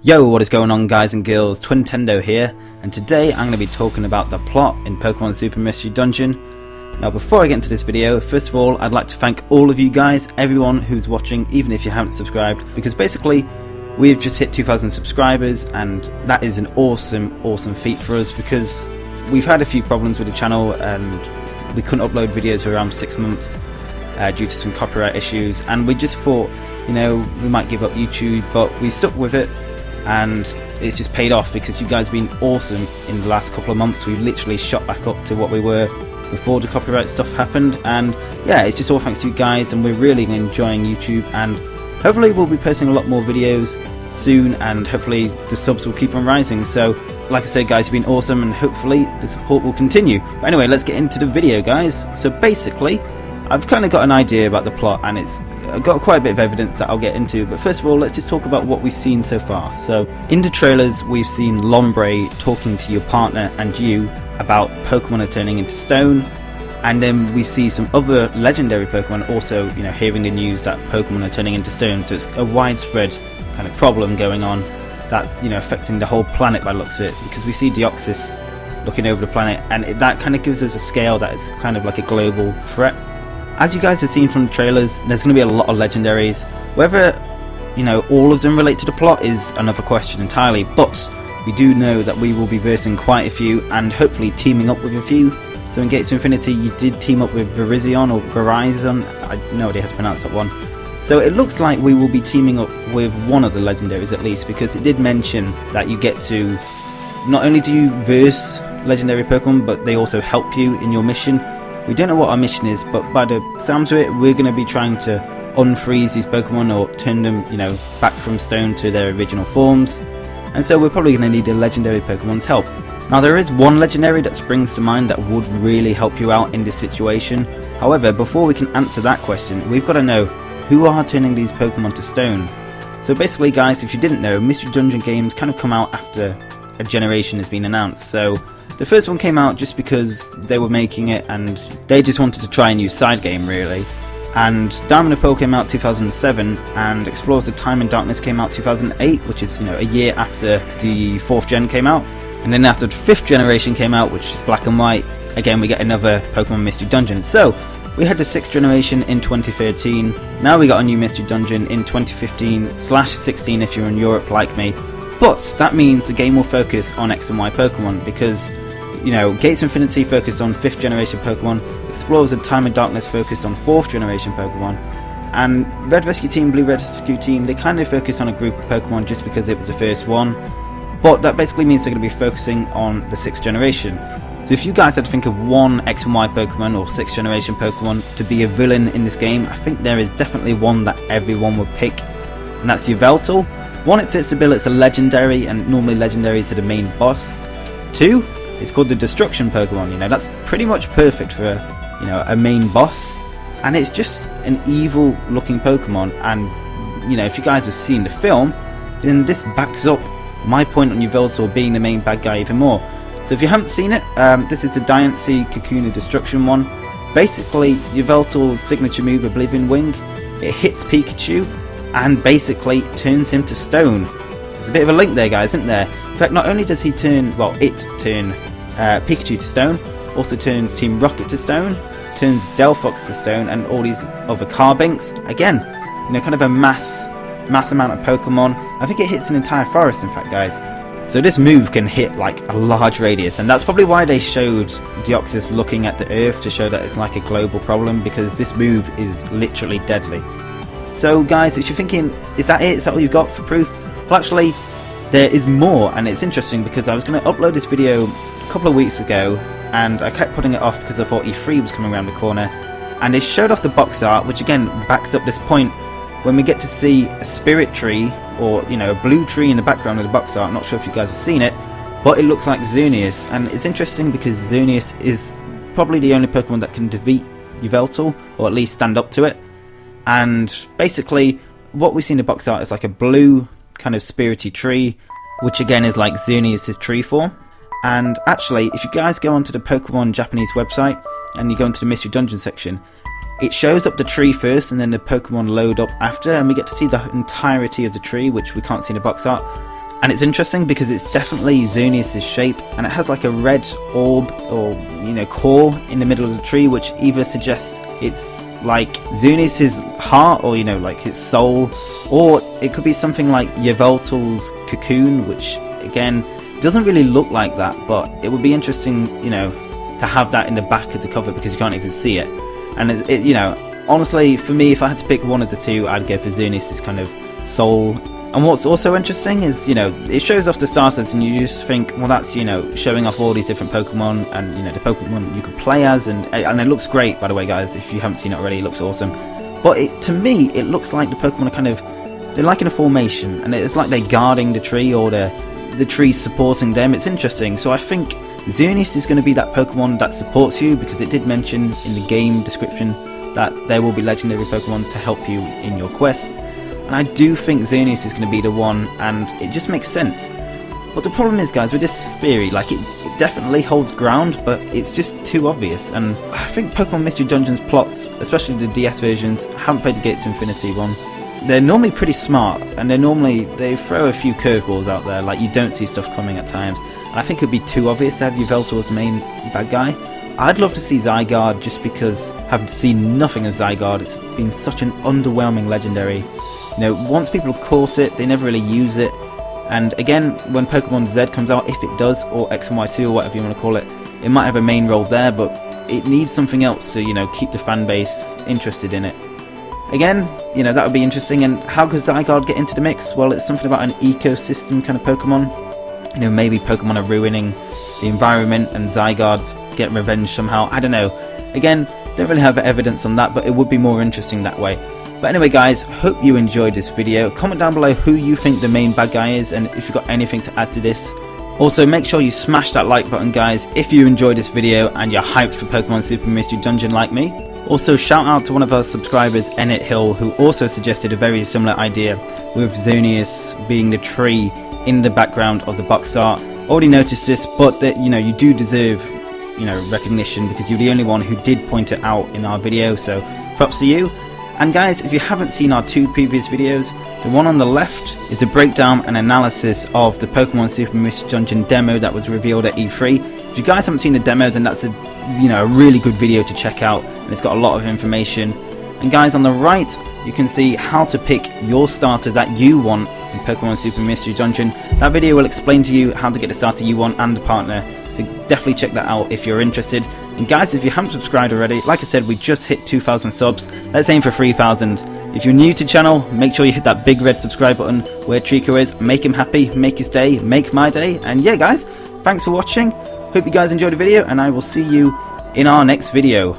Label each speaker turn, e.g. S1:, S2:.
S1: Yo, what is going on, guys and girls? Twintendo here, and today I'm going to be talking about the plot in Pokémon Super Mystery Dungeon. Now, before I get into this video, first of all, I'd like to thank all of you guys, everyone who's watching, even if you haven't subscribed, because basically we've just hit 2,000 subscribers, and that is an awesome feat for us, because we've had a few problems with the channel and we couldn't upload videos for around 6 months due to some copyright issues, and we just thought, you know, we might give up YouTube, but we stuck with it. And it's just paid off because you guys have been awesome in the last couple of months. We've literally shot back up to what we were before the copyright stuff happened, and yeah, it's just all thanks to you guys, and we're really enjoying YouTube, and hopefully we'll be posting a lot more videos soon, and hopefully the subs will keep on rising. So like I said, guys, you've been awesome, and hopefully the support will continue. But anyway, let's get into the video, guys. So basically, I've kind of got an idea about the plot, and I've got quite a bit of evidence that I'll get into, but first of all, let's just talk about what we've seen so far. So in the trailers, we've seen Lombre talking to your partner and you about Pokemon are turning into stone, and then we see some other legendary Pokemon also, you know, hearing the news that Pokemon are turning into stone. So it's a widespread kind of problem going on that's, you know, affecting the whole planet by the looks of it, because we see Deoxys looking over the planet, and that kind of gives us a scale that is kind of like a global threat. As you guys have seen from the trailers, there's going to be a lot of legendaries. Whether, you know, all of them relate to the plot is another question entirely, but we do know that we will be versing quite a few and hopefully teaming up with a few. So in Gates of Infinity, you did team up with Virizion or Verizon, I have no idea how to pronounce that one. So it looks like we will be teaming up with one of the legendaries at least, because it did mention that you get to, not only do you verse legendary Pokemon, but they also help you in your mission. We don't know what our mission is, but by the sounds of it, we're going to be trying to unfreeze these Pokemon or turn them, you know, back from stone to their original forms. And so we're probably going to need a legendary Pokemon's help. Now, there is one legendary that springs to mind that would really help you out in this situation. However, before we can answer that question, we've got to know who are turning these Pokemon to stone. So basically, guys, if you didn't know, Mystery Dungeon games kind of come out after a generation has been announced. So the first one came out just because they were making it and they just wanted to try a new side game, really. And Diamond and Pearl came out 2007, and Explorers of Time and Darkness came out 2008, which is, you know, a year after the 4th gen came out. And then after the 5th generation came out, which is Black and White, again we get another Pokemon Mystery Dungeon. So we had the 6th generation in 2013, now we got a new Mystery Dungeon in 2015/16 if you're in Europe like me. But that means the game will focus on X and Y Pokemon, because, you know, Gates of Infinity focused on 5th generation Pokemon, Explorers of Time and Darkness focused on 4th generation Pokemon, and Red Rescue Team, Blue Rescue Team, they kind of focused on a group of Pokemon just because it was the first one. But that basically means they're going to be focusing on the 6th generation. So if you guys had to think of one X and Y Pokemon or 6th generation Pokemon to be a villain in this game, I think there is definitely one that everyone would pick, and that's Yveltal. 1, it fits the bill, it's a legendary, and normally legendaries are the main boss. 2, it's called the Destruction Pokemon, you know, that's pretty much perfect for, you know, a main boss. And it's just an evil looking Pokemon, and, you know, if you guys have seen the film, then this backs up my point on Yveltal being the main bad guy even more. So if you haven't seen it, this is the Diancie Kakuna Destruction one. Basically, Yveltal's signature move, Oblivion Wing, it hits Pikachu and basically turns him to stone. There's a bit of a link there, guys, isn't there? In fact, not only does he turn, well, it turn Pikachu to stone, also turns Team Rocket to stone, turns Delphox to stone, and all these other Carbinks. Again, you know, kind of a mass amount of Pokemon. I think it hits an entire forest, in fact, guys. So this move can hit like a large radius, and that's probably why they showed Deoxys looking at the Earth, to show that it's like a global problem, because this move is literally deadly. So guys, if you're thinking, is that it? Is that all you've got for proof? Well, actually, there is more, and it's interesting because I was going to upload this video a couple of weeks ago, and I kept putting it off because I thought E3 was coming around the corner, and they showed off the box art, which again backs up this point. When we get to see a spirit tree, or, you know, a blue tree in the background of the box art, I'm not sure if you guys have seen it, but it looks like Xerneas, and it's interesting because Xerneas is probably the only Pokemon that can defeat Yveltal, or at least stand up to it. And basically, what we see in the box art is like a blue kind of spirity tree, which again is like Xerneas' tree form. And actually, if you guys go onto the Pokemon Japanese website, and you go into the Mystery Dungeon section, it shows up the tree first, and then the Pokemon load up after, and we get to see the entirety of the tree, which we can't see in the box art. And it's interesting because it's definitely Xerneas' shape, and it has like a red orb or, you know, core in the middle of the tree, which either suggests it's like Xerneas' heart, or, you know, like his soul, or it could be something like Yveltal's cocoon, which again doesn't really look like that, but it would be interesting, you know, to have that in the back of the cover because you can't even see it. And it, you know, honestly, for me, if I had to pick one of the two, I'd go for Xerneas' kind of soul. And what's also interesting is, you know, it shows off the starters, and you just think, well, that's, you know, showing off all these different Pokemon, and, you know, the Pokemon you could play as, and it looks great, by the way, guys. If you haven't seen it already, it looks awesome. But to me, it looks like the Pokemon are kind of, they're like in a formation, and it's like they're guarding the tree, or the tree supporting them. It's interesting. So I think Xerneas is going to be that Pokemon that supports you, because it did mention in the game description that there will be legendary Pokemon to help you in your quest. And I do think Xerneas is going to be the one, and it just makes sense. But the problem is, guys, with this theory, like, it definitely holds ground, but it's just too obvious. And I think Pokemon Mystery Dungeon's plots, especially the DS versions, I haven't played the Gates to Infinity one, they're normally pretty smart, and they throw a few curveballs out there, like you don't see stuff coming at times. And I think it would be too obvious to have Yveltal as the main bad guy. I'd love to see Zygarde, just because having seen nothing of Zygarde, it's been such an underwhelming legendary. You know, once people have caught it, they never really use it. And again, when Pokemon Z comes out, if it does, or X and Y2 or whatever you want to call it, it might have a main role there, but it needs something else to, you know, keep the fan base interested in it. Again, you know, that would be interesting. And how could Zygarde get into the mix? Well, it's something about an ecosystem kind of Pokemon. You know, maybe Pokemon are ruining the environment and Zygarde's getting revenge somehow. I don't know. Again, don't really have evidence on that, but it would be more interesting that way. But anyway, guys, hope you enjoyed this video. Comment down below who you think the main bad guy is, and if you've got anything to add to this. Also, make sure you smash that like button, guys, if you enjoyed this video and you're hyped for Pokemon Super Mystery Dungeon like me. Also, shout out to one of our subscribers, Enit Hill, who also suggested a very similar idea, with Xerneas being the tree in the background of the box art. Already noticed this, but that, you know, you do deserve, you know, recognition, because you're the only one who did point it out in our video, so props to you. And guys, if you haven't seen our two previous videos, the one on the left is a breakdown and analysis of the Pokemon Super Mystery Dungeon demo that was revealed at E3. If you guys haven't seen the demo, then that's a really good video to check out, and it's got a lot of information. And guys, on the right, you can see how to pick your starter that you want in Pokemon Super Mystery Dungeon. That video will explain to you how to get the starter you want and the partner, so definitely check that out if you're interested. And guys, if you haven't subscribed already, like I said, we just hit 2,000 subs. Let's aim for 3,000. If you're new to the channel, make sure you hit that big red subscribe button where Trico is. Make him happy, make his day, make my day. And yeah, guys, thanks for watching. Hope you guys enjoyed the video, and I will see you in our next video.